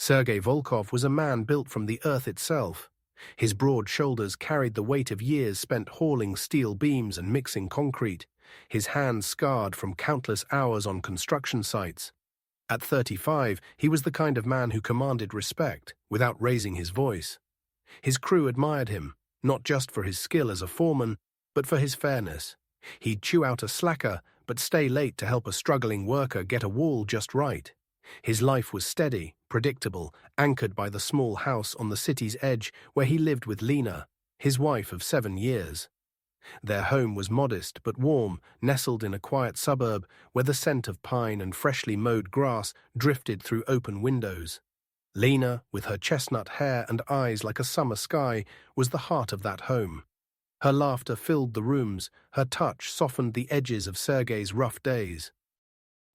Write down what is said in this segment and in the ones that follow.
Sergei Volkov was a man built from the earth itself. His broad shoulders carried the weight of years spent hauling steel beams and mixing concrete, his hands scarred from countless hours on construction sites. At 35, he was the kind of man who commanded respect without raising his voice. His crew admired him, not just for his skill as a foreman, but for his fairness. He'd chew out a slacker, but stay late to help a struggling worker get a wall just right. His life was steady, predictable, anchored by the small house on the city's edge where he lived with Lena, his wife of 7 years. Their home was modest but warm, nestled in a quiet suburb where the scent of pine and freshly mowed grass drifted through open windows. Lena, with her chestnut hair and eyes like a summer sky, was the heart of that home. Her laughter filled the rooms, her touch softened the edges of Sergei's rough days.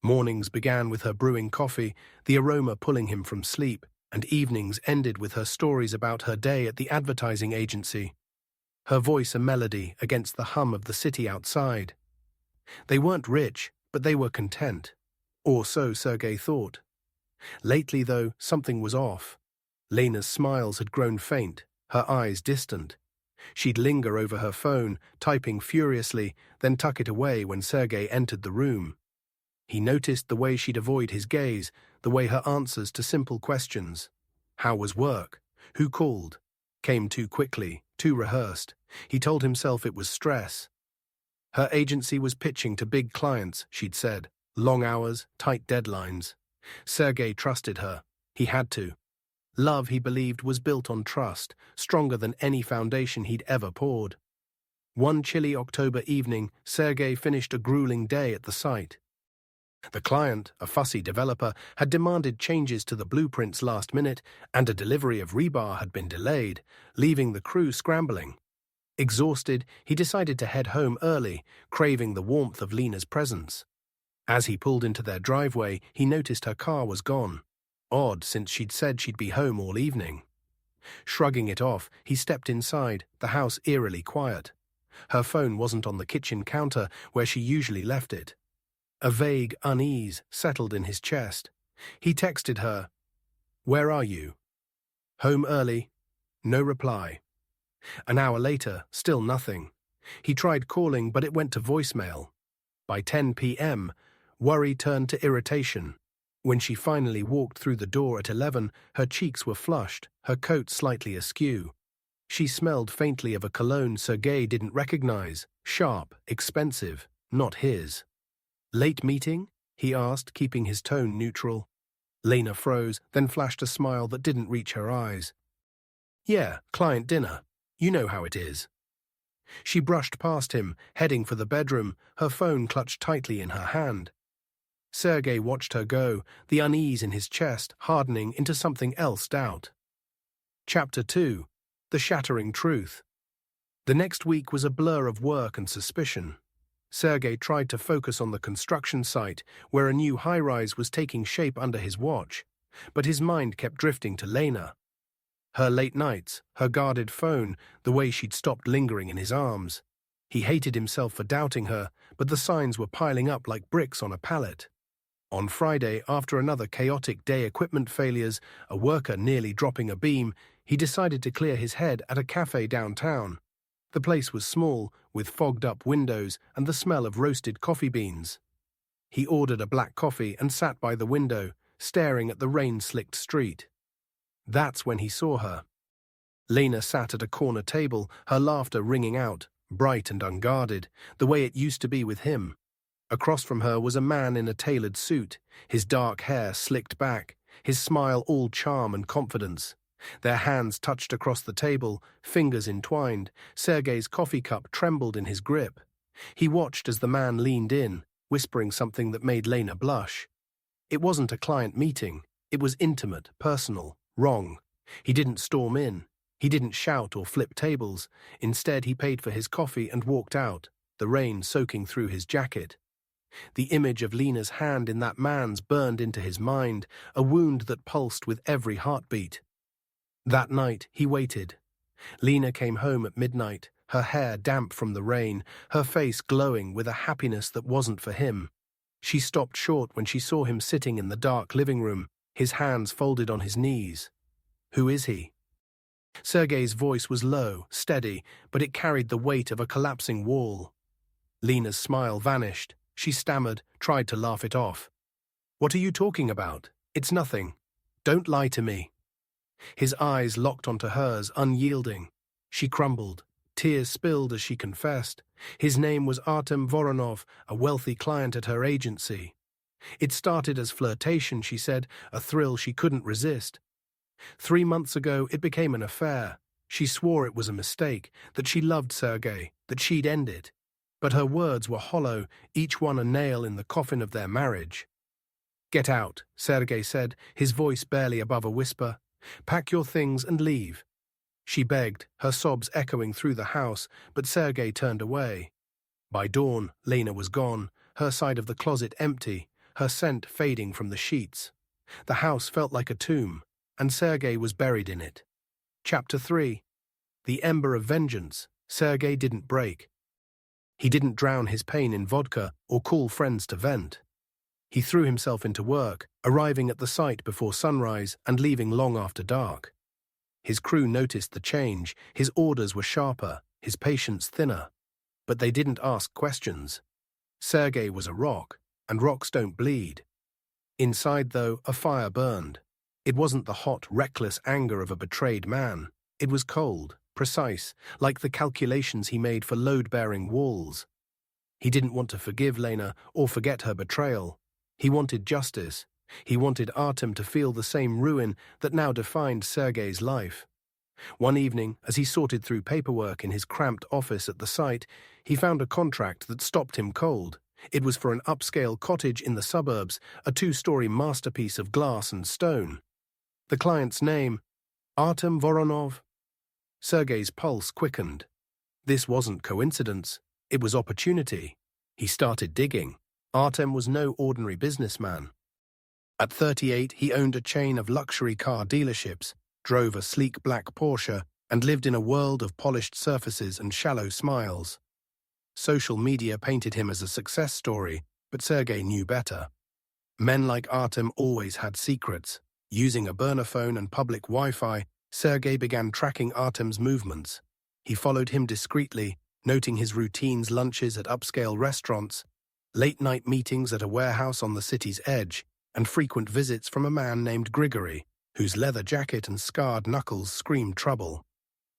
Mornings began with her brewing coffee, the aroma pulling him from sleep, and evenings ended with her stories about her day at the advertising agency. Her voice a melody against the hum of the city outside. They weren't rich, but they were content. Or so Sergei thought. Lately, though, something was off. Lena's smiles had grown faint, her eyes distant. She'd linger over her phone, typing furiously, then tuck it away when Sergei entered the room. He noticed the way she'd avoid his gaze, the way her answers to simple questions. How was work? Who called? Came too quickly, too rehearsed. He told himself it was stress. Her agency was pitching to big clients, she'd said. Long hours, tight deadlines. Sergei trusted her. He had to. Love, he believed, was built on trust, stronger than any foundation he'd ever poured. One chilly October evening, Sergei finished a grueling day at the site. The client, a fussy developer, had demanded changes to the blueprints last minute, and a delivery of rebar had been delayed, leaving the crew scrambling. Exhausted, he decided to head home early, craving the warmth of Lena's presence. As he pulled into their driveway, he noticed her car was gone. Odd, since she'd said she'd be home all evening. Shrugging it off, he stepped inside, the house eerily quiet. Her phone wasn't on the kitchen counter where she usually left it. A vague unease settled in his chest. He texted her, "Where are you?" "Home early." No reply. An hour later, still nothing. He tried calling, but it went to voicemail. By 10 p.m., worry turned to irritation. When she finally walked through the door at 11, her cheeks were flushed, her coat slightly askew. She smelled faintly of a cologne Sergei didn't recognize, sharp, expensive, not his. "Late meeting?" he asked, keeping his tone neutral. Lena froze, then flashed a smile that didn't reach her eyes. "Yeah, client dinner. You know how it is." She brushed past him, heading for the bedroom, her phone clutched tightly in her hand. Sergei watched her go, the unease in his chest hardening into something else doubt. Chapter 2. The Shattering Truth. The next week was a blur of work and suspicion. Sergei tried to focus on the construction site, where a new high-rise was taking shape under his watch, but his mind kept drifting to Lena. Her late nights, her guarded phone, the way she'd stopped lingering in his arms. He hated himself for doubting her, but the signs were piling up like bricks on a pallet. On Friday, after another chaotic day equipment failures, a worker nearly dropping a beam, he decided to clear his head at a cafe downtown. The place was small, with fogged-up windows and the smell of roasted coffee beans. He ordered a black coffee and sat by the window, staring at the rain-slicked street. That's when he saw her. Lena sat at a corner table, her laughter ringing out, bright and unguarded, the way it used to be with him. Across from her was a man in a tailored suit, his dark hair slicked back, his smile all charm and confidence. Their hands touched across the table, fingers entwined. Sergei's coffee cup trembled in his grip. He watched as the man leaned in, whispering something that made Lena blush. It wasn't a client meeting. It was intimate, personal, wrong. He didn't storm in. He didn't shout or flip tables. Instead, he paid for his coffee and walked out, the rain soaking through his jacket. The image of Lena's hand in that man's burned into his mind, a wound that pulsed with every heartbeat. That night, he waited. Lena came home at midnight, her hair damp from the rain, her face glowing with a happiness that wasn't for him. She stopped short when she saw him sitting in the dark living room, his hands folded on his knees. "Who is he?" Sergei's voice was low, steady, but it carried the weight of a collapsing wall. Lena's smile vanished. She stammered, tried to laugh it off. "What are you talking about? It's nothing. Don't lie to me." His eyes locked onto hers, unyielding. She crumbled. Tears spilled as she confessed. His name was Artem Voronov, a wealthy client at her agency. It started as flirtation, she said, a thrill she couldn't resist. 3 months ago, it became an affair. She swore it was a mistake, that she loved Sergei, that she'd end it. But her words were hollow, each one a nail in the coffin of their marriage. "Get out," Sergei said, his voice barely above a whisper. "Pack your things and leave." She begged, her sobs echoing through the house, but Sergei turned away. By dawn, Lena was gone, her side of the closet empty, her scent fading from the sheets. The house felt like a tomb, and Sergei was buried in it. Chapter 3. The ember of vengeance. Sergei didn't break. He didn't drown his pain in vodka or call friends to vent. He threw himself into work, arriving at the site before sunrise and leaving long after dark. His crew noticed the change. His orders were sharper, his patience thinner. But they didn't ask questions. Sergei was a rock, and rocks don't bleed. Inside, though, a fire burned. It wasn't the hot, reckless anger of a betrayed man. It was cold, precise, like the calculations he made for load-bearing walls. He didn't want to forgive Lena or forget her betrayal. He wanted justice. He wanted Artem to feel the same ruin that now defined Sergei's life. One evening, as he sorted through paperwork in his cramped office at the site, he found a contract that stopped him cold. It was for an upscale cottage in the suburbs, a 2-story masterpiece of glass and stone. The client's name, Artem Voronov. Sergei's pulse quickened. This wasn't coincidence. It was opportunity. He started digging. Artem was no ordinary businessman. At 38, he owned a chain of luxury car dealerships, drove a sleek black Porsche, and lived in a world of polished surfaces and shallow smiles. Social media painted him as a success story, but Sergei knew better. Men like Artem always had secrets. Using a burner phone and public Wi-Fi, Sergei began tracking Artem's movements. He followed him discreetly, noting his routines, lunches at upscale restaurants, late-night meetings at a warehouse on the city's edge, and frequent visits from a man named Grigory, whose leather jacket and scarred knuckles screamed trouble.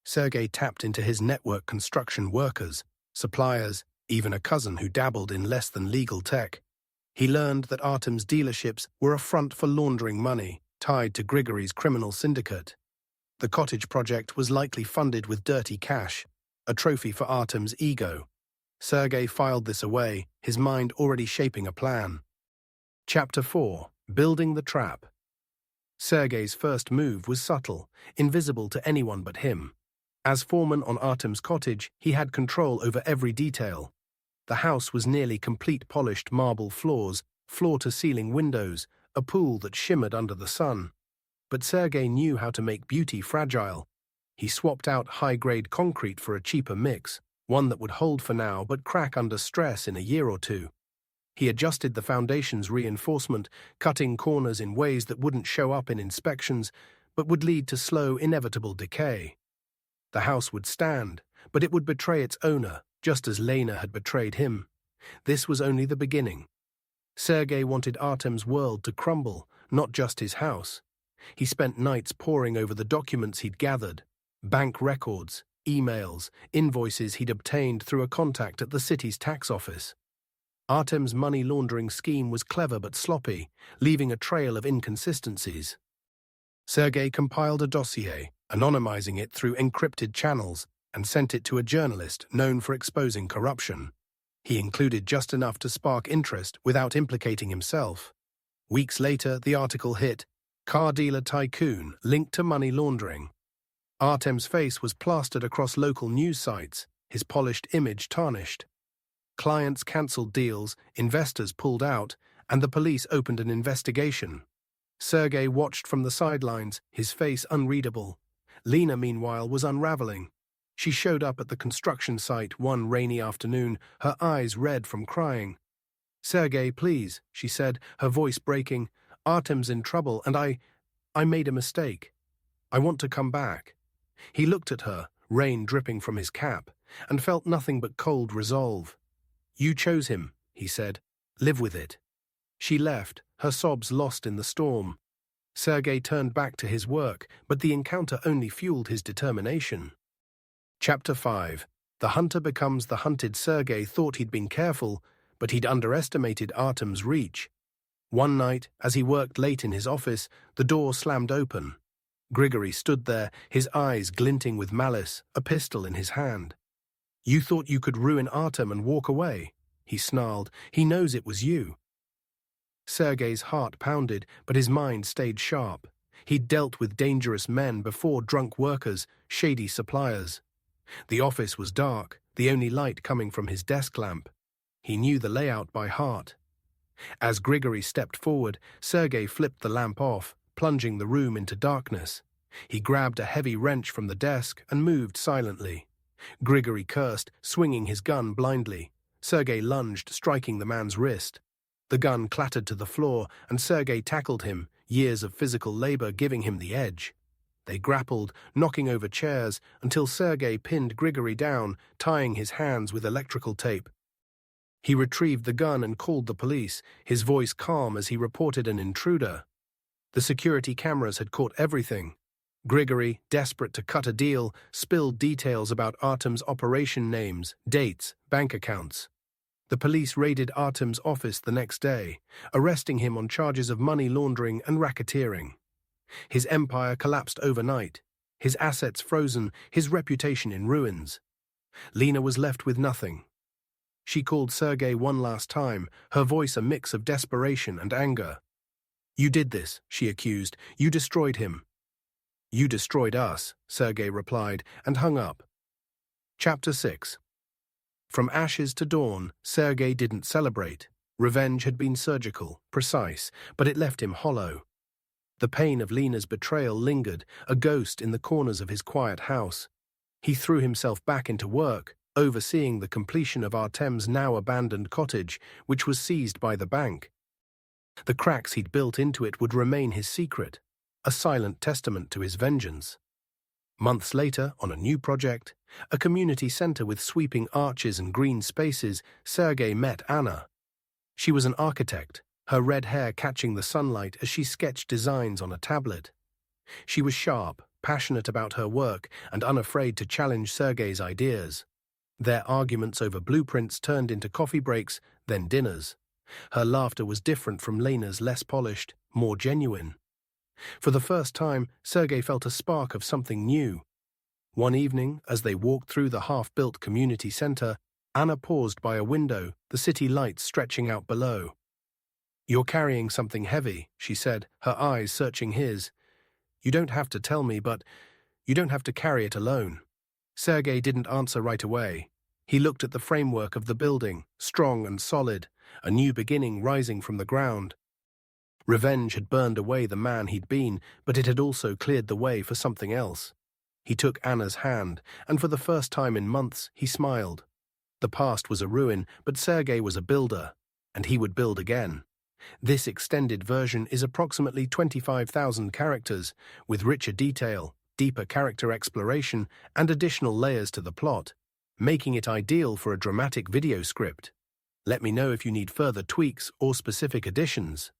Sergei tapped into his network: construction workers, suppliers, even a cousin who dabbled in less-than-legal tech. He learned that Artem's dealerships were a front for laundering money, tied to Grigory's criminal syndicate. The cottage project was likely funded with dirty cash, a trophy for Artem's ego. Sergei filed this away, his mind already shaping a plan. Chapter 4. Building the Trap. Sergei's first move was subtle, invisible to anyone but him. As foreman on Artem's cottage, he had control over every detail. The house was nearly complete: polished marble floors, floor-to-ceiling windows, a pool that shimmered under the sun. But Sergei knew how to make beauty fragile. He swapped out high-grade concrete for a cheaper mix, one that would hold for now but crack under stress in a year or two. He adjusted the foundation's reinforcement, cutting corners in ways that wouldn't show up in inspections, but would lead to slow, inevitable decay. The house would stand, but it would betray its owner, just as Lena had betrayed him. This was only the beginning. Sergei wanted Artem's world to crumble, not just his house. He spent nights poring over the documents he'd gathered: bank records, emails, invoices he'd obtained through a contact at the city's tax office. Artem's money laundering scheme was clever but sloppy, leaving a trail of inconsistencies. Sergei compiled a dossier, anonymizing it through encrypted channels, and sent it to a journalist known for exposing corruption. He included just enough to spark interest without implicating himself. Weeks later, the article hit: car dealer tycoon linked to money laundering. Artem's face was plastered across local news sites, his polished image tarnished. Clients cancelled deals, investors pulled out, and the police opened an investigation. Sergei watched from the sidelines, his face unreadable. Lena, meanwhile, was unraveling. She showed up at the construction site one rainy afternoon, her eyes red from crying. "Sergei, please," she said, her voice breaking. Artem's in trouble, and I made a mistake. I want to come back." He looked at her, rain dripping from his cap, and felt nothing but cold resolve. "You chose him," he said. "Live with it." She left, her sobs lost in the storm. Sergei turned back to his work, but the encounter only fueled his determination. Chapter 5. The hunter becomes the hunted. Sergei thought he'd been careful, but he'd underestimated Artem's reach. One night, as he worked late in his office, the door slammed open. Grigory stood there, his eyes glinting with malice, a pistol in his hand. "You thought you could ruin Artem and walk away," he snarled. "He knows it was you." Sergei's heart pounded, but his mind stayed sharp. He'd dealt with dangerous men before, drunk workers, shady suppliers. The office was dark, the only light coming from his desk lamp. He knew the layout by heart. As Grigory stepped forward, Sergei flipped the lamp off, plunging the room into darkness. He grabbed a heavy wrench from the desk and moved silently. Grigory cursed, swinging his gun blindly. Sergei lunged, striking the man's wrist. The gun clattered to the floor, and Sergei tackled him, years of physical labor giving him the edge. They grappled, knocking over chairs, until Sergei pinned Grigory down, tying his hands with electrical tape. He retrieved the gun and called the police, his voice calm as he reported an intruder. The security cameras had caught everything. Grigory, desperate to cut a deal, spilled details about Artem's operation names, dates, bank accounts. The police raided Artem's office the next day, arresting him on charges of money laundering and racketeering. His empire collapsed overnight, his assets frozen, his reputation in ruins. Lena was left with nothing. She called Sergei one last time, her voice a mix of desperation and anger. "You did this," she accused. "You destroyed him." "You destroyed us," Sergei replied, and hung up. Chapter 6. From ashes to dawn, Sergei didn't celebrate. Revenge had been surgical, precise, but it left him hollow. The pain of Lena's betrayal lingered, a ghost in the corners of his quiet house. He threw himself back into work, overseeing the completion of Artem's now-abandoned cottage, which was seized by the bank. The cracks he'd built into it would remain his secret, a silent testament to his vengeance. Months later, on a new project, a community center with sweeping arches and green spaces, Sergei met Anna. She was an architect, her red hair catching the sunlight as she sketched designs on a tablet. She was sharp, passionate about her work, and unafraid to challenge Sergei's ideas. Their arguments over blueprints turned into coffee breaks, then dinners. Her laughter was different from Lena's, less polished, more genuine. For the first time, Sergei felt a spark of something new. One evening, as they walked through the half-built community center, Anna paused by a window, the city lights stretching out below. "You're carrying something heavy," she said, her eyes searching his. "You don't have to tell me, but you don't have to carry it alone." Sergei didn't answer right away. He looked at the framework of the building, strong and solid, a new beginning rising from the ground. Revenge had burned away the man he'd been, but it had also cleared the way for something else. He took Anna's hand, and for the first time in months, he smiled. The past was a ruin, but Sergei was a builder, and he would build again. This extended version is approximately 25,000 characters, with richer detail, deeper character exploration, and additional layers to the plot, making it ideal for a dramatic video script. Let me know if you need further tweaks or specific additions.